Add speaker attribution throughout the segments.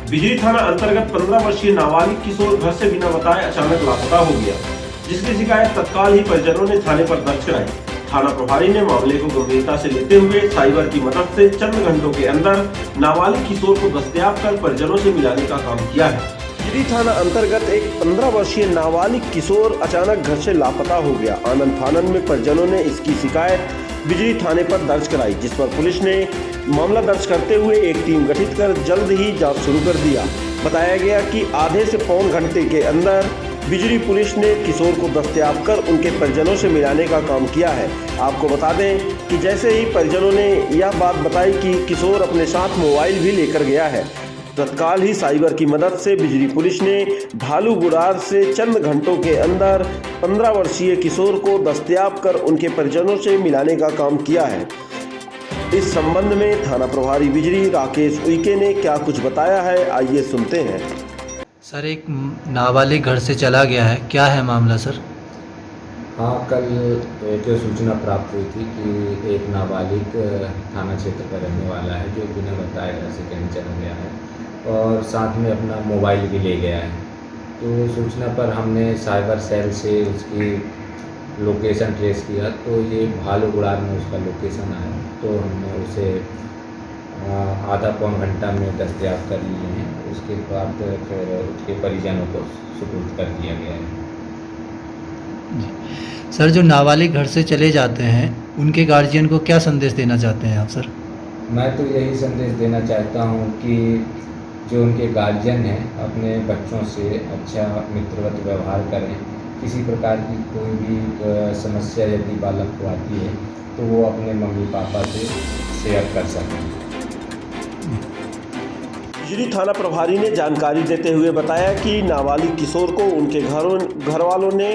Speaker 1: बिजली थाना अंतर्गत 15 वर्षीय नाबालिग किशोर घर से बिना बताए अचानक लापता हो गया, जिसकी शिकायत तत्काल ही परिजनों ने थाने पर दर्ज कराई। थाना प्रभारी ने मामले को गंभीरता से लेते हुए साइबर की मदद से चंद घंटों के अंदर नाबालिग किशोर को दस्तयाब कर परिजनों से मिलाने का काम किया है। बिजली थाना अंतर्गत एक 15 वर्षीय नाबालिग किशोर अचानक घर से लापता हो गया। आनंद फानन में परिजनों ने इसकी शिकायत बिजली थाने पर दर्ज कराई, जिस पर पुलिस ने मामला दर्ज करते हुए एक टीम गठित कर जल्द ही जांच शुरू कर दिया। बताया गया कि आधे से पौन घंटे के अंदर बिजली पुलिस ने किशोर को दस्तयाब कर उनके परिजनों से मिलाने का काम किया है। आपको बता दें कि जैसे ही परिजनों ने यह बात बताई कि किशोर अपने साथ मोबाइल भी लेकर गया है, तत्काल ही साइबर की मदद से बिजली पुलिस ने ढालू गुड़ार से चंद घंटों के अंदर 15 वर्षीय किशोर को दस्तयाब कर उनके परिजनों से मिलाने का काम किया है। इस संबंध में थाना प्रभारी बिजली राकेश उइके ने क्या कुछ बताया है, आइए सुनते हैं।
Speaker 2: सर, एक नाबालिग घर से चला गया है, क्या है मामला सर?
Speaker 3: हाँ, कल एक सूचना प्राप्त हुई थी कि एक नाबालिग थाना क्षेत्र का रहने वाला है जो बिना बताए घर से कहीं चला गया है और साथ में अपना मोबाइल भी ले गया है। तो सूचना पर हमने साइबर सेल से उसकी लोकेशन ट्रेस किया, तो ये भालू गुड़ार में उसका लोकेशन आया, तो हमने उसे आधा पौन घंटा में दस्तयाब कर लिए हैं। उसके बाद फिर उसके परिजनों को सुपुर्द कर दिया गया है।
Speaker 2: सर, जो नाबालिग घर से चले जाते हैं उनके गार्जियन को क्या संदेश देना चाहते हैं आप सर?
Speaker 3: मैं तो यही संदेश देना चाहता हूँ कि जो उनके गार्जियन हैं अपने बच्चों से अच्छा मित्रवत व्यवहार करें। किसी प्रकार की कोई भी समस्या यदि बालक को आती है तो वो अपने मम्मी पापा से शेयर कर सकें।
Speaker 1: बिजली थाना प्रभारी ने जानकारी देते हुए बताया कि नाबालिग किशोर को उनके घर वालों ने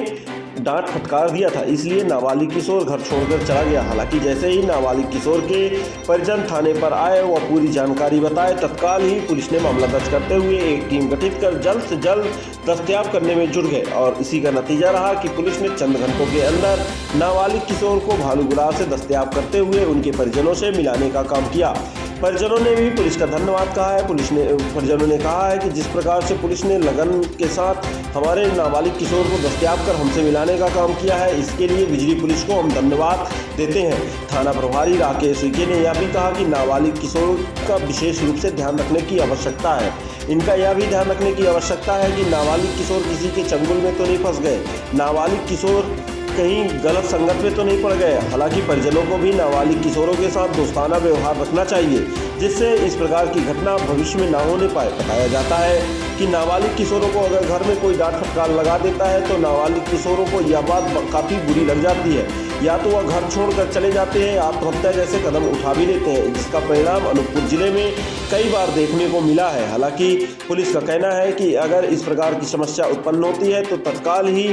Speaker 1: डांट फटकार दिया था, इसलिए नाबालिग किशोर घर छोड़कर चला गया। हालांकि जैसे ही नाबालिग किशोर के परिजन थाने पर आए व पूरी जानकारी बताए, तत्काल ही पुलिस ने मामला दर्ज करते हुए एक टीम गठित कर जल्द से जल्द दस्तयाब करने में जुट गए और इसी का नतीजा रहा कि पुलिस ने चंद घंटों के अंदर नाबालिग किशोर को भालू गुड़ार से दस्तयाब करते हुए उनके परिजनों से मिलाने का काम किया। परिजनों ने भी पुलिस का धन्यवाद कहा है। परिजनों ने कहा है कि जिस प्रकार से पुलिस ने लगन के साथ हमारे नाबालिग किशोर को दस्तयाब कर हमसे मिलाने का काम किया है, इसके लिए बिजली पुलिस को हम धन्यवाद देते हैं। थाना प्रभारी राकेश उइके ने यह भी कहा कि नाबालिग किशोर का विशेष रूप से ध्यान रखने की आवश्यकता है। इनका यह भी ध्यान रखने की आवश्यकता है कि नाबालिग किशोर किसी के चंगुल में तो नहीं फंस गए, नाबालिग किशोर कहीं गलत संगत में तो नहीं पड़ गए। हालांकि परिजनों को भी नाबालिग किशोरों के साथ दोस्ताना व्यवहार रखना चाहिए, जिससे इस प्रकार की घटना भविष्य में ना होने पाए। बताया जाता है कि नाबालिग किशोरों को अगर घर में कोई डांट फटकार लगा देता है तो नाबालिग किशोरों को यह बात काफ़ी बुरी लग जाती है, या तो वह घर छोड़कर चले जाते हैं, आत्महत्या जैसे कदम उठा भी लेते हैं, जिसका परिणाम अनूपपुर जिले में कई बार देखने को मिला है। हालांकि पुलिस का कहना है कि अगर इस प्रकार की समस्या उत्पन्न होती है तो तत्काल ही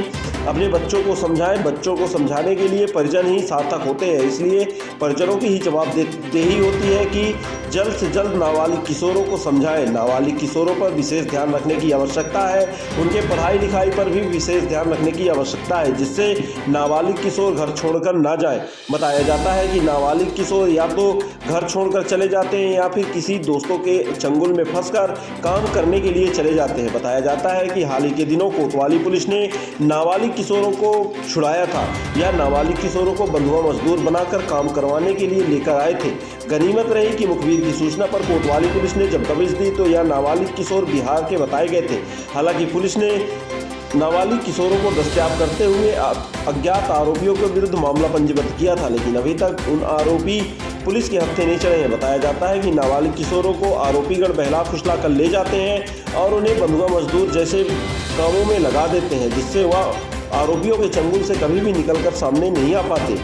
Speaker 1: अपने बच्चों को समझाएं। बच्चों को समझाने के लिए परिजन ही सार्थक होते हैं, इसलिए परिजनों की ही जवाबदेही होती है कि जल्द से जल्द नाबालिग किशोरों को समझाएं। नाबालिग किशोरों पर विशेष ध्यान रखने की आवश्यकता है, उनके पढ़ाई लिखाई पर भी विशेष ध्यान रखने की आवश्यकता है, जिससे नाबालिग किशोर घर छोड़कर ना जाए। बताया जाता है कि नाबालिग किशोर या तो घर छोड़कर चले जाते हैं या फिर किसी दोस्तों के चंगुल में फंसकर काम करने के लिए चले जाते हैं। बताया जाता है कि हाल ही के दिनों कोतवाली पुलिस ने नाबालिग किशोरों को छुड़ाया था, या नाबालिग किशोरों को बंधुआ मजदूर बनाकर काम करवाने के लिए लेकर आए थे। गनीमत रही कि मुखबिर की सूचना पर कोतवाली पुलिस ने जब दबिश दी तो यह नाबालिग किशोर बिहार के बताए गए थे। हालांकि पुलिस ने नाबालिग किशोरों को दस्तयाब करते हुए अज्ञात आरोपियों के विरुद्ध मामला पंजीबद्ध किया था, लेकिन अभी तक उन आरोपी पुलिस के हत्थे नहीं चढ़े हैं। बताया जाता है कि नाबालिग किशोरों को आरोपीगण बहला फुसला कर ले जाते हैं और उन्हें बंधुआ मजदूर जैसे कामों में लगा देते हैं, जिससे वह आरोपियों के चंगुल से कभी भी निकलकर सामने नहीं आ पाते।